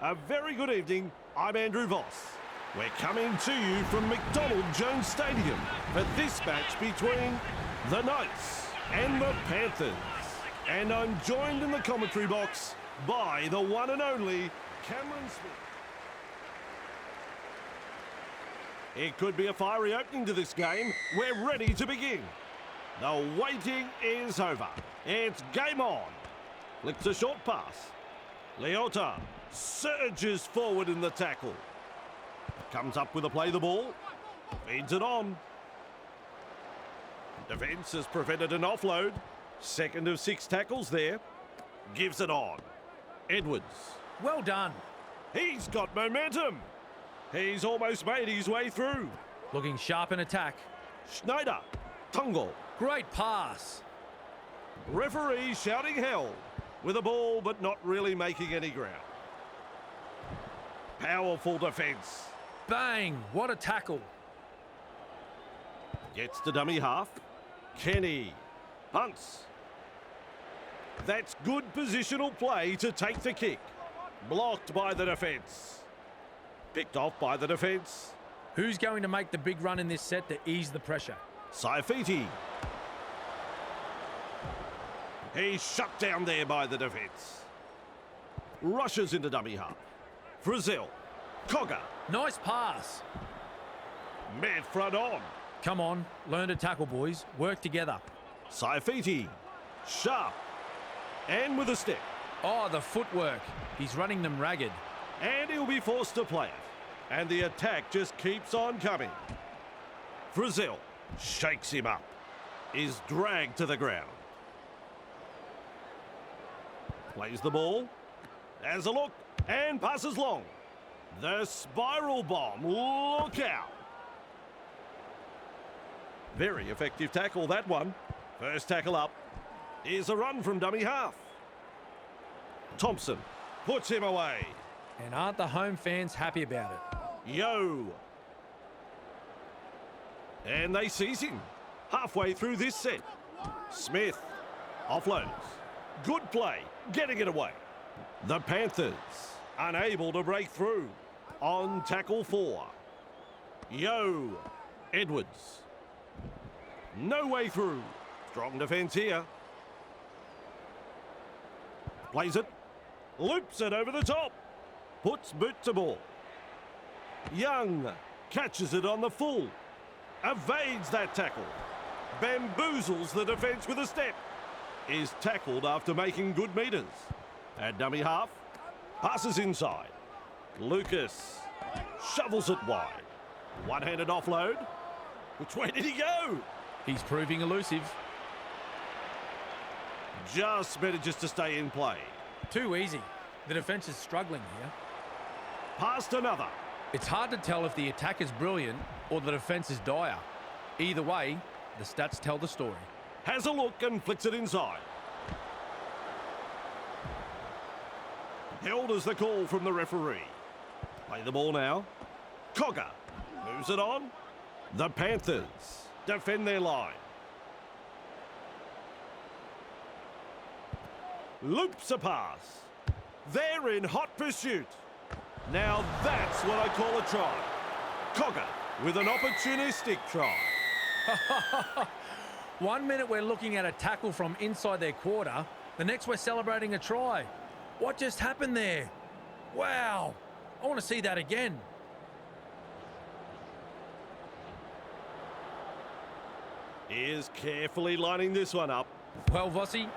A very good evening. I'm Andrew Voss. We're coming to you from McDonald Jones Stadium for this match between the Knights and the Panthers. And I'm joined in the commentary box by the one and only Cameron Smith. It could be a fiery opening to this game. We're ready to begin. The waiting is over. It's game on. Flicks a short pass. Leota surges forward in the tackle. Comes up with a play the ball. Feeds it on. Defence has prevented an offload. Second of 6 tackles there. Gives it on. Edwards. Well done. He's got momentum. He's almost made his way through. Looking sharp in attack. Schneider. Tungle. Great pass. Referee shouting hell with a ball but not really making any ground. Powerful defence. Bang! What a tackle. Gets to dummy half. Kenny. Hunts. That's good positional play to take the kick. Blocked by the defence. Picked off by the defence. Who's going to make the big run in this set to ease the pressure? Saifiti. He's shut down there by the defence. Rushes into dummy half. Frizzell. Cogger. Nice pass. Met front on. Come on, learn to tackle, boys. Work together. Saifiti. Sharp. And with a step. Oh, the footwork. He's running them ragged. And he'll be forced to play it. And the attack just keeps on coming. Frizzell shakes him up. Is dragged to the ground. Plays the ball. Has a look. And passes long. The spiral bomb. Look out. Very effective tackle, that one. First tackle up. Here's a run from dummy half. Thompson puts him away. And aren't the home fans happy about it? Yo. And they seize him. Halfway through this set. Smith offloads. Good play. Getting it away. The Panthers unable to break through. On tackle 4. Yo. Edwards. No way through. Strong defence here. Plays it. Loops it over the top. Puts boot to ball. Young catches it on the full. Evades that tackle. Bamboozles the defence with a step. Is tackled after making good metres. At dummy half. Passes inside. Lucas shovels it wide. One-handed offload. Which way did he go? He's proving elusive. Just manages to stay in play. Too easy. The defence is struggling here. Past another. It's hard to tell if the attack is brilliant or the defence is dire. Either way, the stats tell the story. Has a look and flicks it inside. Held as the call from the referee. Play the ball now. Cogger moves it on. The Panthers defend their line. Loops a pass. They're in hot pursuit. Now that's what I call a try. Cogger with an opportunistic try. 1 minute we're looking at a tackle from inside their quarter. The next we're celebrating a try. What just happened there? Wow. I want to see that again. He is carefully lining this one up. Well, Vossi,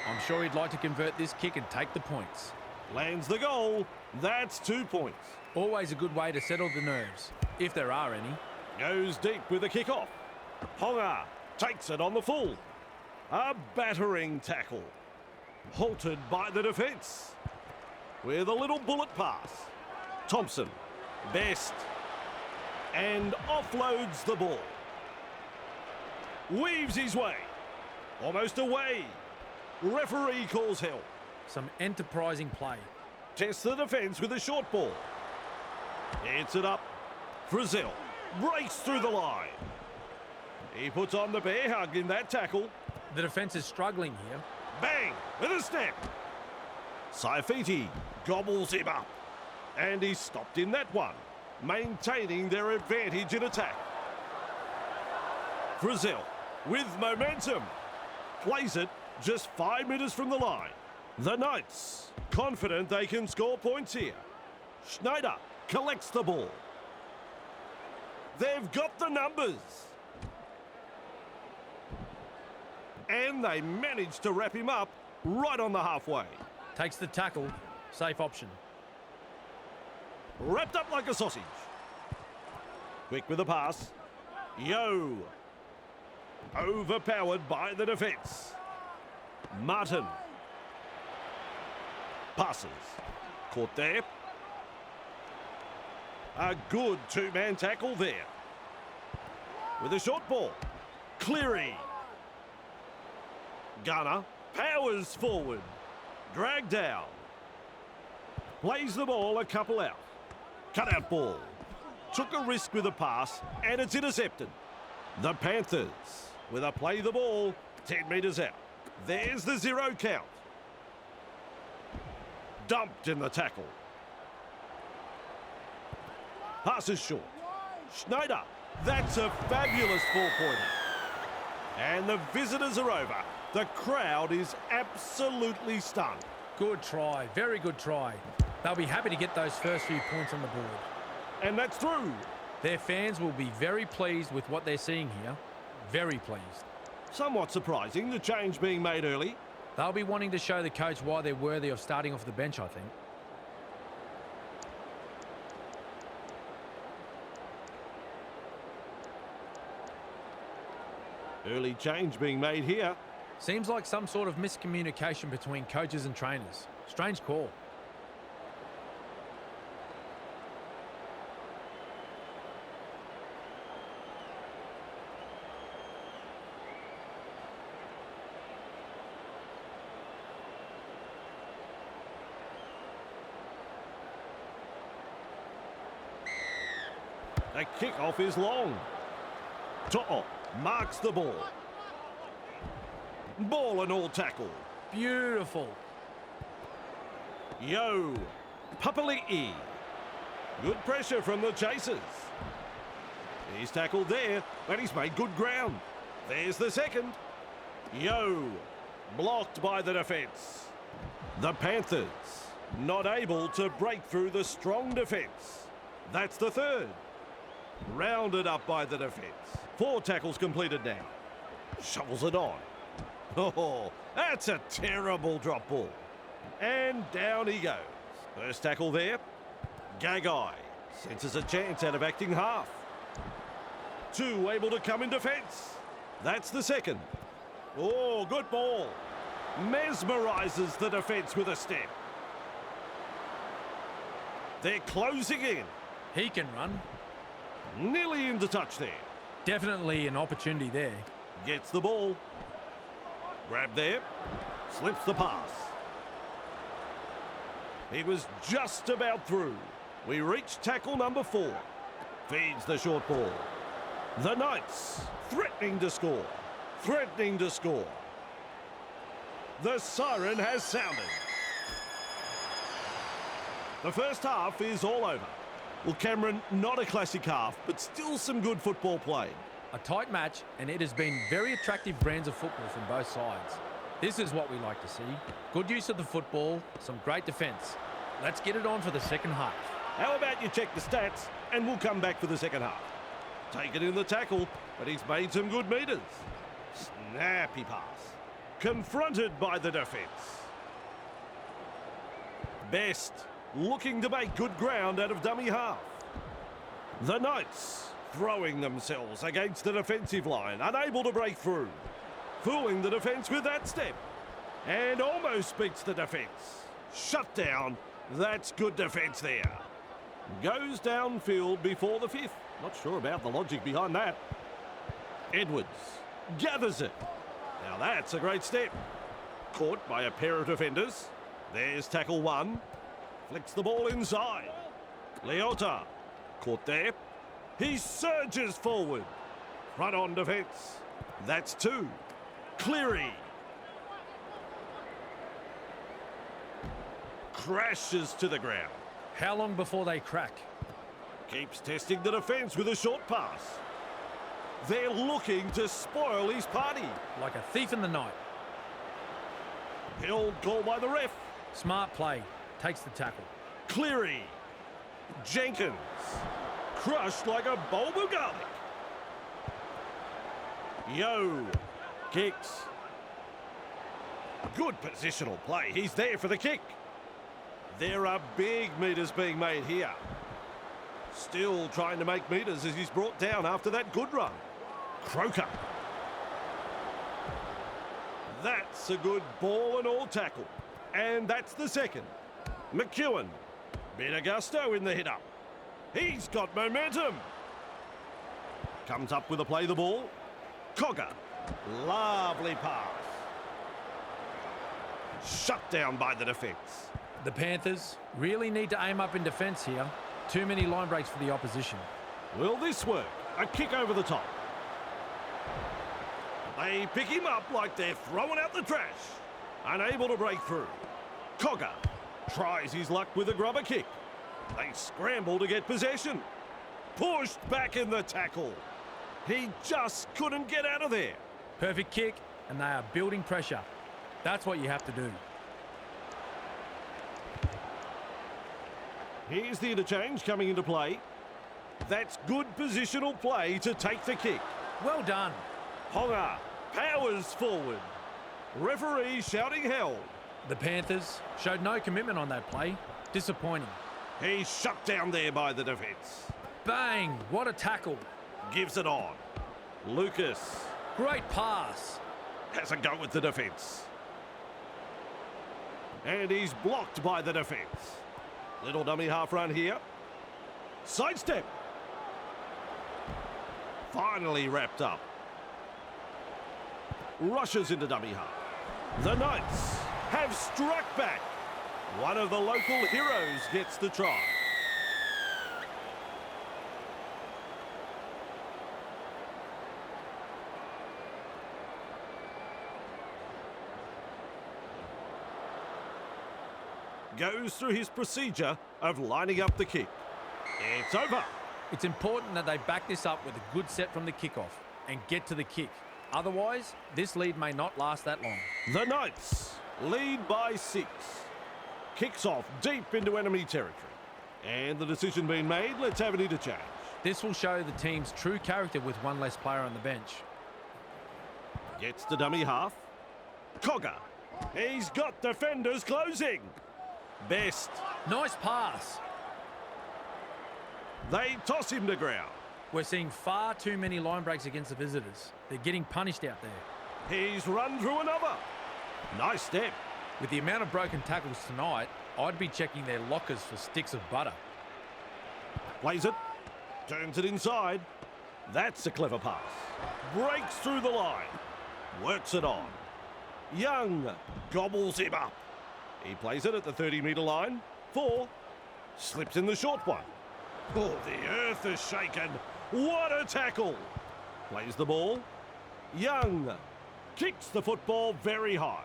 I'm sure he'd like to convert this kick and take the points. Lands the goal. That's 2 points. Always a good way to settle the nerves, if there are any. Goes deep with the kick-off. Ponga takes it on the full. A battering tackle. Halted by the defence. With a little bullet pass. Thompson. Best. And offloads the ball. Weaves his way. Almost away. Referee calls help. Some enterprising play. Tests the defence with a short ball. Hits it up. Frizzell breaks through the line. He puts on the bear hug in that tackle. The defence is struggling here. Bang! With a step. Saifiti gobbles him up. And he stopped in that one, maintaining their advantage in attack. Frizzell with momentum. Plays it just 5 metres from the line. The Knights, confident they can score points here. Schneider collects the ball. They've got the numbers. And they managed to wrap him up right on the halfway. Takes the tackle. Safe option. Wrapped up like a sausage. Quick with the pass. Yo. Overpowered by the defence. Martin. Passes. Caught there. A good two-man tackle there. With a short ball. Cleary. Gunner powers forward. Dragged down. Plays the ball a couple out. Cut out ball. Took a risk with a pass and it's intercepted. The Panthers with a play the ball 10 metres out. There's the 0 count. Dumped in the tackle. Passes short. Schneider. That's a fabulous four-pointer. And the visitors are over. The crowd is absolutely stunned. Good try. Very good try. They'll be happy to get those first few points on the board. And that's through. Their fans will be very pleased with what they're seeing here. Very pleased. Somewhat surprising, the change being made early. They'll be wanting to show the coach why they're worthy of starting off the bench, I think. Early change being made here. Seems like some sort of miscommunication between coaches and trainers. Strange call. The kick-off is long. To'o marks the ball. Ball and all tackle. Beautiful. Yo. Papali'i. Good pressure from the chasers. He's tackled there, but he's made good ground. There's the second. Yo. Blocked by the defence. The Panthers not able to break through the strong defence. That's the third. Rounded up by the defence. 4 tackles completed now. Shovels it on. Oh, that's a terrible drop ball. And down he goes. First tackle there. Gagai senses a chance out of acting half. 2 able to come in defence. That's the second. Oh, good ball. Mesmerises the defence with a step. They're closing in. He can run. Nearly into touch there. Definitely an opportunity there. Gets the ball. Grab there. Slips the pass. He was just about through. We reach tackle number 4. Feeds the short ball. The Knights threatening to score. Threatening to score. The siren has sounded. The first half is all over. Well, Cameron, not a classic half, but still some good football played. A tight match, and it has been very attractive brands of football from both sides. This is what we like to see. Good use of the football, some great defence. Let's get it on for the second half. How about you check the stats, and we'll come back for the second half. Taken in the tackle, but he's made some good metres. Snappy pass. Confronted by the defence. Best looking to make good ground out of dummy half. The Knights throwing themselves against the defensive line, unable to break through. Fooling the defence with that step. And almost beats the defence. Shut down. That's good defence there. Goes downfield before the 5th. Not sure about the logic behind that. Edwards gathers it. Now that's a great step. Caught by a pair of defenders. There's tackle 1. Flicks the ball inside. Leota caught there. He surges forward. Front on defence. That's 2. Cleary. Crashes to the ground. How long before they crack? Keeps testing the defence with a short pass. They're looking to spoil his party. Like a thief in the night. Held goal by the ref. Smart play. Takes the tackle. Cleary. Jenkins. Crushed like a bulb of garlic. Yo. Kicks. Good positional play. He's there for the kick. There are big metres being made here. Still trying to make metres as he's brought down after that good run. Croker. That's a good ball and all tackle. And that's the second. McEwen. Bit of gusto in the hit-up. He's got momentum. Comes up with a play the ball. Cogger. Lovely pass. Shut down by the defence. The Panthers really need to aim up in defence here. Too many line breaks for the opposition. Will this work? A kick over the top. They pick him up like they're throwing out the trash. Unable to break through. Cogger tries his luck with a grubber kick. They scramble to get possession. Pushed back in the tackle. He just couldn't get out of there. Perfect kick, and they are building pressure. That's what you have to do. Here's the interchange coming into play. That's good positional play to take the kick. Well done. Ponga powers forward. Referee shouting held. The Panthers showed no commitment on that play. Disappointing. He's shut down there by the defence. Bang! What a tackle. Gives it on. Lucas Great pass. has a go at the defence. And he's blocked by the defence. Little dummy half run here. Sidestep. Finally wrapped up. Rushes into dummy half. The Knights have struck back. One of the local heroes gets the try. Goes through his procedure of lining up the kick. It's over. It's important that they back this up with a good set from the kickoff and get to the kick. Otherwise, this lead may not last that long. The Knights lead by 6. Kicks off deep into enemy territory. And the decision being made, let's have an interchange. This will show the team's true character with one less player on the bench. Gets the dummy half. Cogger. He's got defenders closing. Best. Nice pass. They toss him to ground. We're seeing far too many line breaks against the visitors. They're getting punished out there. He's run through another. Nice step. With the amount of broken tackles tonight, I'd be checking their lockers for sticks of butter. Plays it. Turns it inside. That's a clever pass. Breaks through the line. Works it on. Young gobbles him up. He plays it at the 30-metre line. 4. Slips in the short one. Oh, the earth is shaken. What a tackle. Plays the ball. Young kicks the football very high.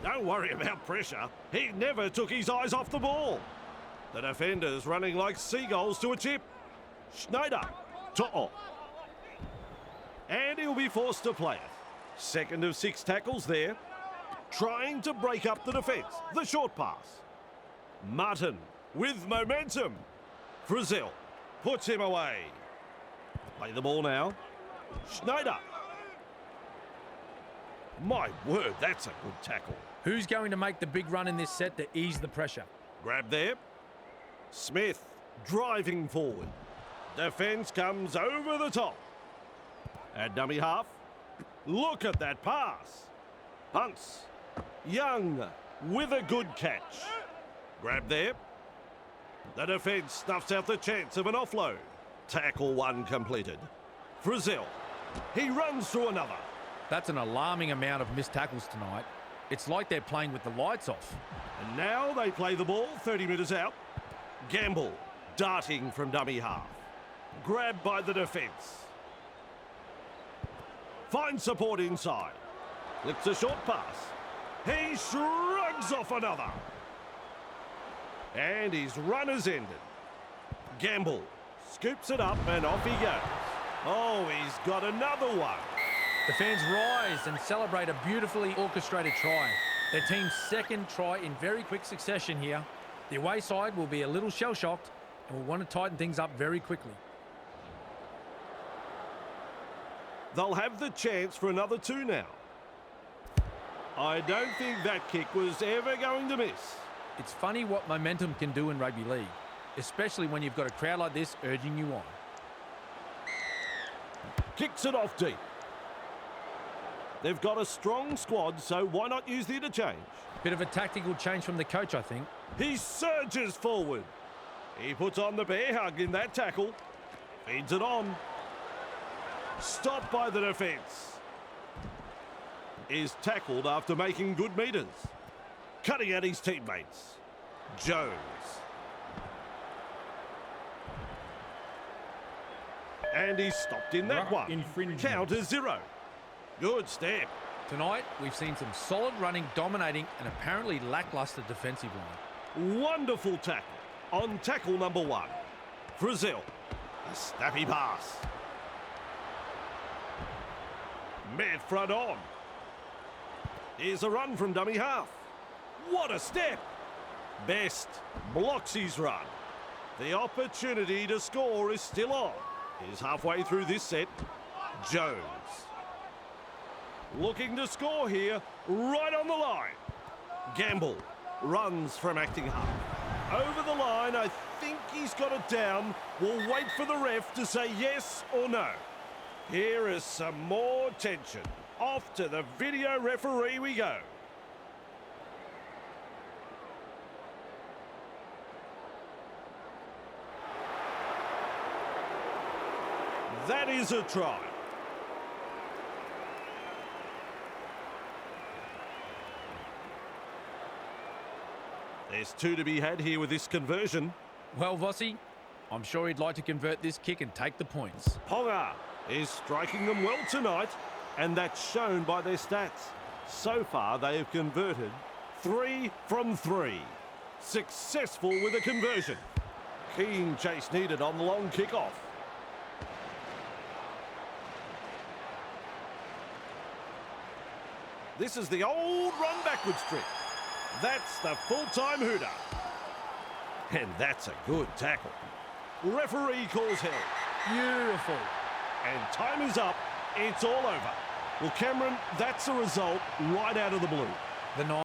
Don't worry about pressure. He never took his eyes off the ball. The defenders running like seagulls to a chip. Schneider. To'o. And he'll be forced to play it. Second of 6 tackles there. Trying to break up the defence. The short pass. Martin with momentum. Frizzell puts him away. Play the ball now. Schneider. My word, that's a good tackle. Who's going to make the big run in this set to ease the pressure? Grab there. Smith driving forward. Defence comes over the top. At dummy half. Look at that pass. Punts. Young with a good catch. Grab there. The defence snuffs out the chance of an offload. Tackle 1 completed. Frizzell. He runs through another. That's an alarming amount of missed tackles tonight. It's like they're playing with the lights off. And now they play the ball 30 metres out. Gamble darting from dummy half. Grabbed by the defence. Finds support inside. Flicks a short pass. He shrugs off another. And his run is ended. Gamble scoops it up and off he goes. Oh, he's got another one. The fans rise and celebrate a beautifully orchestrated try. Their team's second try in very quick succession here. The away side will be a little shell-shocked and will want to tighten things up very quickly. They'll have the chance for another 2 now. I don't think that kick was ever going to miss. It's funny what momentum can do in rugby league, especially when you've got a crowd like this urging you on. Kicks it off deep. They've got a strong squad, so why not use the interchange? Bit of a tactical change from the coach, I think. He surges forward. He puts on the bear hug in that tackle. Feeds it on. Stopped by the defence. Is tackled after making good metres. Cutting at his teammates. Jones. And he's stopped in that one. Count is 0. Good step. Tonight, we've seen some solid running, dominating, and apparently lacklustre defensive line. Wonderful tackle on tackle number 1. Frizzell. A snappy pass. Met front on. Here's a run from dummy half. What a step. Best blocks his run. The opportunity to score is still on. He's halfway through this set. Jones. Looking to score here, right on the line. Gamble runs from acting half. Over the line, I think he's got it down. We'll wait for the ref to say yes or no. Here is some more tension. Off to the video referee we go. That is a try. There's 2 to be had here with this conversion. Well, Vossi, I'm sure he'd like to convert this kick and take the points. Ponga is striking them well tonight, and that's shown by their stats. So far, they have converted 3 from 3. Successful with a conversion. Keen chase needed on the long kickoff. This is the old run backwards trick. That's the full-time hooter. And that's a good tackle. Referee calls held. Beautiful. And time is up. It's all over. Well, Cameron, that's a result right out of the blue. The